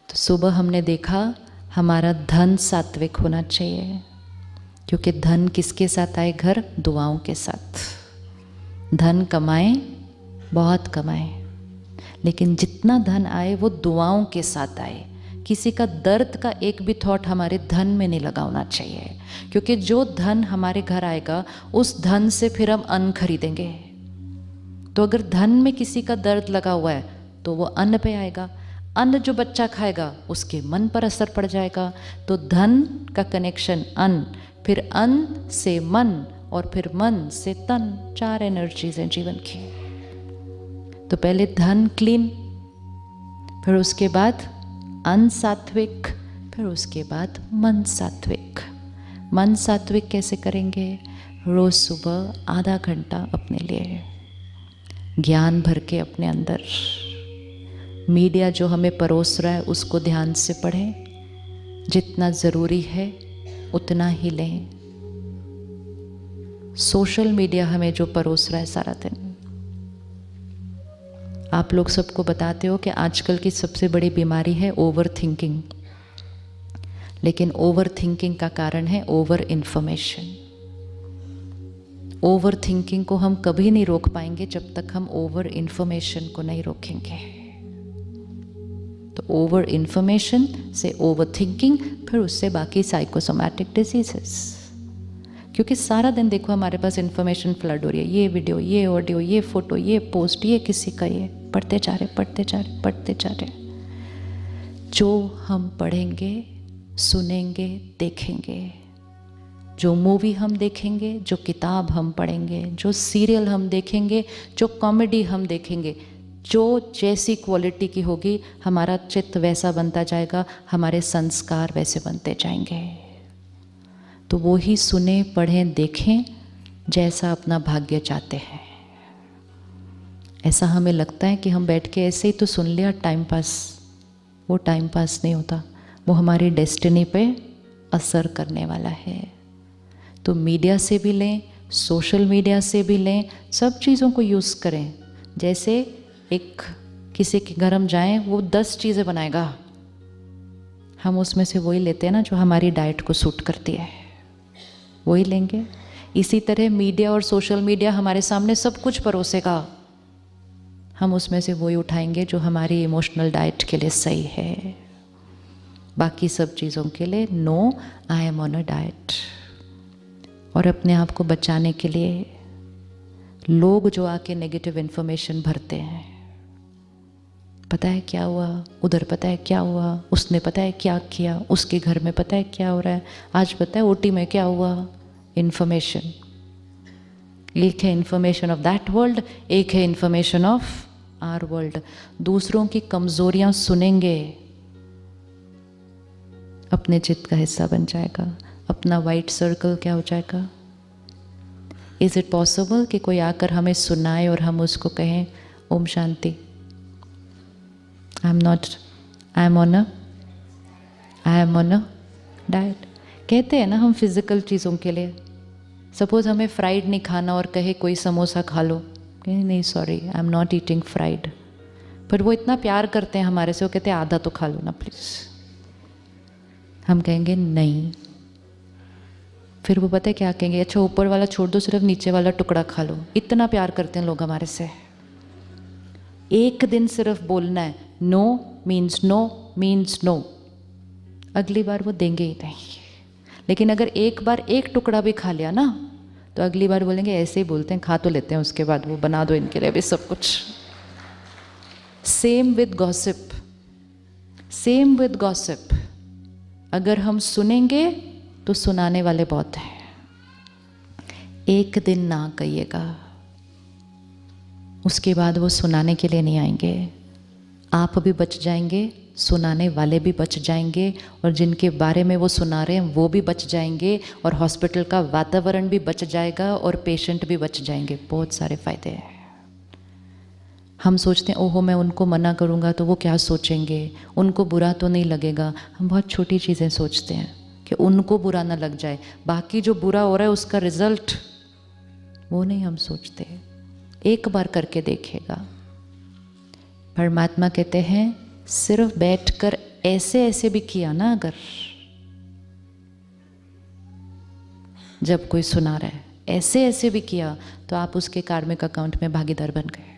तो सुबह हमने देखा हमारा धन सात्विक होना चाहिए, क्योंकि धन किसके साथ आए घर? दुआओं के साथ। धन कमाएं, बहुत कमाएं, लेकिन जितना धन आए वो दुआओं के साथ आए। किसी का दर्द का एक भी थॉट हमारे धन में नहीं लगाना चाहिए, क्योंकि जो धन हमारे घर आएगा उस धन से फिर हम अन्न खरीदेंगे। तो अगर धन में किसी का दर्द लगा हुआ है तो वो अन्न पे आएगा। अन्न जो बच्चा खाएगा उसके मन पर असर पड़ जाएगा। तो धन का कनेक्शन अन्न, फिर अन्न से मन, और फिर मन से तन। 4 एनर्जीज हैं जीवन की। तो पहले धन क्लीन, फिर उसके बाद अन्न सात्विक, फिर उसके बाद मन सात्विक। मन सात्विक कैसे करेंगे? रोज सुबह आधा घंटा अपने लिए ज्ञान भर के अपने अंदर। मीडिया जो हमें परोस रहा है उसको ध्यान से पढ़ें, जितना ज़रूरी है उतना ही लें। सोशल मीडिया हमें जो परोस रहा है सारा दिन, आप लोग सबको बताते हो कि आजकल की सबसे बड़ी बीमारी है ओवर थिंकिंग। लेकिन ओवर थिंकिंग का कारण है ओवर इन्फॉर्मेशन। ओवर थिंकिंग को हम कभी नहीं रोक पाएंगे जब तक हम ओवर इन्फॉर्मेशन को नहीं रोकेंगे। तो ओवर इन्फॉर्मेशन से ओवर थिंकिंग, फिर उससे बाकी साइकोसोमैटिक डिजीजेस। क्योंकि सारा दिन देखो हमारे पास इन्फॉर्मेशन फ्लड हो रही है। ये वीडियो, ये ऑडियो, ये फोटो, ये पोस्ट, ये किसी का, ये पढ़ते जा रहे, पढ़ते जा रहे, पढ़ते जा रहे। जो हम पढ़ेंगे, सुनेंगे, देखेंगे, जो मूवी हम देखेंगे, जो किताब हम पढ़ेंगे, जो सीरियल हम देखेंगे, जो कॉमेडी हम देखेंगे, जो जैसी क्वालिटी की होगी हमारा चित्त वैसा बनता जाएगा, हमारे संस्कार वैसे बनते जाएंगे। तो वो ही सुने, पढ़ें, देखें जैसा अपना भाग्य चाहते हैं। ऐसा हमें लगता है कि हम बैठ के ऐसे ही तो सुन लिया टाइम पास, वो टाइम पास नहीं होता, वो हमारी डेस्टिनी पे असर करने वाला है। तो मीडिया से भी लें, सोशल मीडिया से भी लें, सब चीज़ों को यूज़ करें। जैसे एक किसी के घर हम जाएं, वो 10 चीज़ें बनाएगा, हम उसमें से वही लेते हैं ना जो हमारी डाइट को सूट करती है, वही लेंगे। इसी तरह मीडिया और सोशल मीडिया हमारे सामने सब कुछ परोसेगा, हम उसमें से वही उठाएंगे जो हमारी इमोशनल डाइट के लिए सही है। बाकी सब चीज़ों के लिए no, I am on a diet. और अपने आप को बचाने के लिए लोग जो आके नेगेटिव इन्फॉर्मेशन भरते हैं, पता है क्या हुआ उधर, पता है क्या हुआ, उसने पता है क्या किया, उसके घर में पता है क्या हो रहा है, आज पता है ओटी में क्या हुआ। इन्फॉर्मेशन एक है इन्फॉर्मेशन ऑफ दैट वर्ल्ड, एक है इन्फॉर्मेशन ऑफ आवर वर्ल्ड। दूसरों की कमजोरियां सुनेंगे, अपने चित्त का हिस्सा बन जाएगा, अपना वाइट सर्कल क्या हो जाएगा। इज इट पॉसिबल कि कोई आकर हमें सुनाए और हम उसको कहें Om Shanti, I am on a diet. कहते हैं ना हम फिजिकल चीज़ों के लिए, सपोज हमें फ्राइड नहीं खाना और कहे कोई समोसा खा लो, नहीं sorry I am not eating fried. पर वो इतना प्यार करते हैं हमारे से, वो कहते हैं आधा तो खा लो ना प्लीज़। हम कहेंगे नहीं, फिर वो पता है क्या कहेंगे, अच्छा ऊपर वाला छोड़ दो, सिर्फ नीचे वाला टुकड़ा खा लो। इतना प्यार करते हैं लोग हमारे से। एक दिन सिर्फ बोलना है no means no means no, अगली बार वो देंगे ही नहीं। लेकिन अगर एक बार एक टुकड़ा भी खा लिया ना, तो अगली बार बोलेंगे ऐसे ही बोलते हैं, खा तो लेते हैं, उसके बाद वो बना दो इनके लिए भी सब कुछ। Same with gossip, same with gossip. अगर हम सुनेंगे तो सुनाने वाले बहुत हैं। एक दिन ना कहिएगा, उसके बाद वो सुनाने के लिए नहीं आएंगे। आप भी बच जाएंगे, सुनाने वाले भी बच जाएंगे, और जिनके बारे में वो सुना रहे हैं वो भी बच जाएंगे, और हॉस्पिटल का वातावरण भी बच जाएगा, और पेशेंट भी बच जाएंगे। बहुत सारे फायदे हैं। हम सोचते हैं ओहो मैं उनको मना करूँगा तो वो क्या सोचेंगे, उनको बुरा तो नहीं लगेगा। हम बहुत छोटी चीज़ें सोचते हैं कि उनको बुरा ना लग जाए, बाकी जो बुरा हो रहा है उसका रिजल्ट वो नहीं हम सोचते। एक बार करके देखिएगा। परमात्मा कहते हैं सिर्फ बैठकर ऐसे ऐसे भी किया ना, अगर जब कोई सुना रहा है ऐसे ऐसे भी किया तो आप उसके कार्मिक अकाउंट में भागीदार बन गए।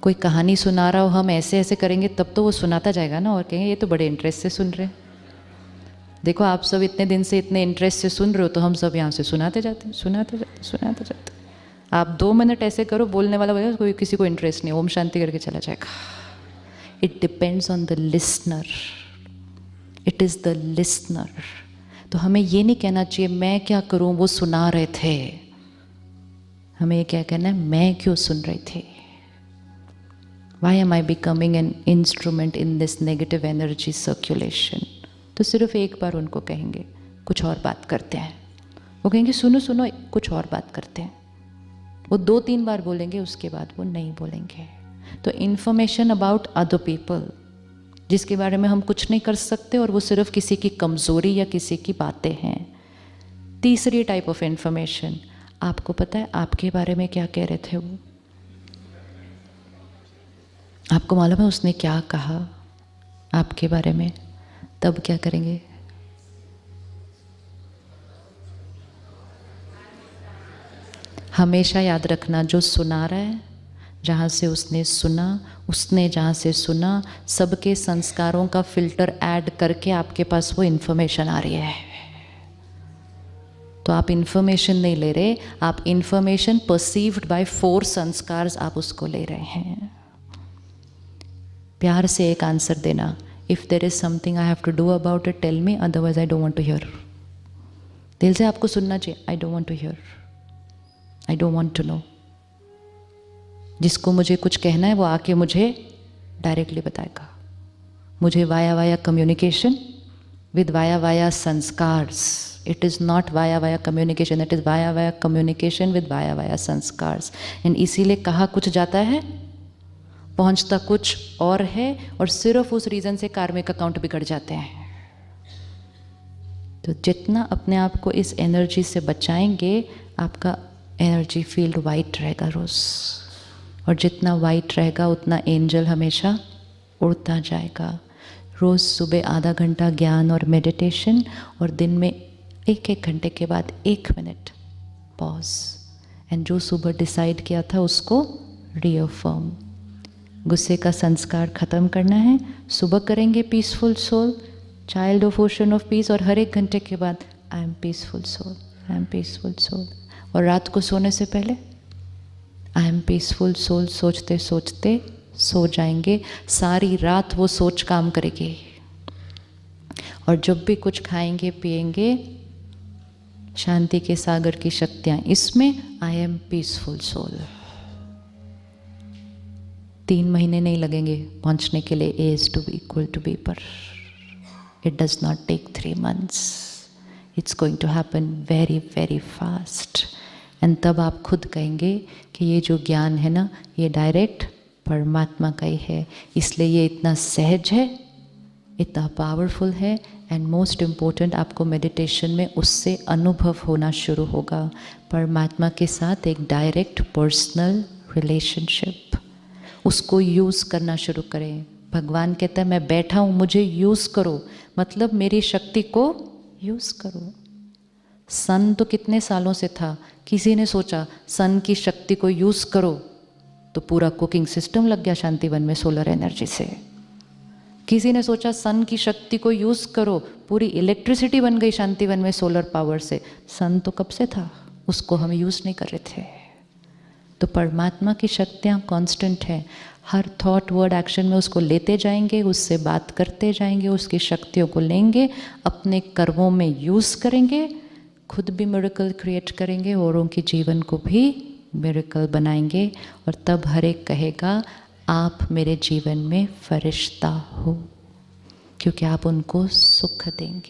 कोई कहानी सुना रहा हो, हम ऐसे ऐसे करेंगे तब तो वो सुनाता जाएगा ना, और कहेंगे ये तो बड़े इंटरेस्ट से सुन रहे हैं। देखो आप सब इतने दिन से इतने इंटरेस्ट से सुन रहे हो, तो हम सब यहाँ से सुनाते जाते हैं, सुनाते जाते, सुनाते जाते। आप 2 मिनट ऐसे करो, बोलने वाला बोलेगा कोई किसी को इंटरेस्ट नहीं, ओम शांति करके चला जाएगा। It depends on the listener, it is the listener. तो हमें ये नहीं कहना चाहिए मैं क्या करूँ, वो सुना रहे थे। हमें ये क्या कहना है, मैं क्यों सुन रही थी। Why am I becoming an instrument in this negative energy circulation? तो सिर्फ एक बार उनको कहेंगे, कुछ और बात करते हैं। वो कहेंगे सुनो सुनो, कुछ और बात करते हैं। वो 2-3 बार बोलेंगे, उसके बाद वो नहीं बोलेंगे। तो इन्फॉर्मेशन अबाउट अदर पीपल, जिसके बारे में हम कुछ नहीं कर सकते और वो सिर्फ किसी की कमज़ोरी या किसी की बातें हैं। तीसरी टाइप ऑफ इन्फॉर्मेशन, आपको पता है आपके बारे में क्या कह रहे थे वो, आपको मालूम है उसने क्या कहा आपके बारे में, तब क्या करेंगे। हमेशा याद रखना, जो सुना रहा है, जहाँ से उसने सुना, उसने जहाँ से सुना, सबके संस्कारों का फिल्टर ऐड करके आपके पास वो इन्फॉर्मेशन आ रही है। तो आप इन्फॉर्मेशन नहीं ले रहे, आप इन्फॉर्मेशन परसीव्ड बाय 4 संस्कार्स आप उसको ले रहे हैं। प्यार से एक आंसर देना, if there is something I have to do about it tell me, otherwise I don't want to hear. दिल से आपको सुनना चाहिए, I don't want to hear, I don't want to know. जिसको मुझे कुछ कहना है वो आके मुझे डायरेक्टली बताएगा। मुझे via communication with via संस्कार्स। It is not via communication, it is via communication with via संस्कार्स। And इसीलिए कहा कुछ जाता है, पहुंचता कुछ और है, और सिर्फ उस रीज़न से कार्मिक अकाउंट बिगड़ जाते हैं। तो जितना अपने आप को इस एनर्जी से बचाएंगे, आपका एनर्जी फील्ड वाइट रहेगा रोज़, और जितना वाइट रहेगा उतना एंजल हमेशा उड़ता जाएगा। रोज़ सुबह आधा घंटा ज्ञान और मेडिटेशन, और दिन में 1-1 घंटे के बाद 1 मिनट पॉज, एंड जो सुबह डिसाइड किया था उसको रीअफर्म। गुस्से का संस्कार ख़त्म करना है, सुबह करेंगे peaceful soul, child of ocean of peace, और हर 1 घंटे के बाद I am peaceful soul, I am peaceful soul. और रात को सोने से पहले आई एम पीसफुल सोल सोचते सोचते सो जाएंगे। सारी रात वो सोच काम करेगी, और जब भी कुछ खाएंगे पिएंगे, शांति के सागर की शक्तियाँ इसमें, आई एम पीसफुल सोल। 3 महीने नहीं लगेंगे पहुंचने के लिए A is to be equal to B पर। It does not take 3 months. It's going to happen very very fast. And तब आप खुद कहेंगे कि ये जो ज्ञान है ना, ये डायरेक्ट परमात्मा का ही है, इसलिए ये इतना सहज है, इतना पावरफुल है। एंड मोस्ट इम्पोर्टेंट, आपको मेडिटेशन में उससे अनुभव होना शुरू होगा, परमात्मा के साथ एक डायरेक्ट पर्सनल रिलेशनशिप। उसको यूज़ करना शुरू करें। भगवान कहता है मैं बैठा हूँ, मुझे यूज़ करो, मतलब मेरी शक्ति को यूज़ करो। सन तो कितने सालों से था, किसी ने सोचा सन की शक्ति को यूज़ करो, तो पूरा कुकिंग सिस्टम लग गया शांतिवन में सोलर एनर्जी से। किसी ने सोचा सन की शक्ति को यूज़ करो, पूरी इलेक्ट्रिसिटी बन गई शांतिवन में सोलर पावर से। सन तो कब से था, उसको हम यूज़ नहीं कर रहे थे। तो परमात्मा की शक्तियाँ कांस्टेंट हैं, हर थॉट वर्ड एक्शन में उसको लेते जाएंगे, उससे बात करते जाएंगे, उसकी शक्तियों को लेंगे, अपने कर्मों में यूज़ करेंगे, खुद भी मिरेकल क्रिएट करेंगे, औरों के जीवन को भी मिरेकल बनाएंगे। और तब हर एक कहेगा आप मेरे जीवन में फरिश्ता हो, क्योंकि आप उनको सुख देंगे।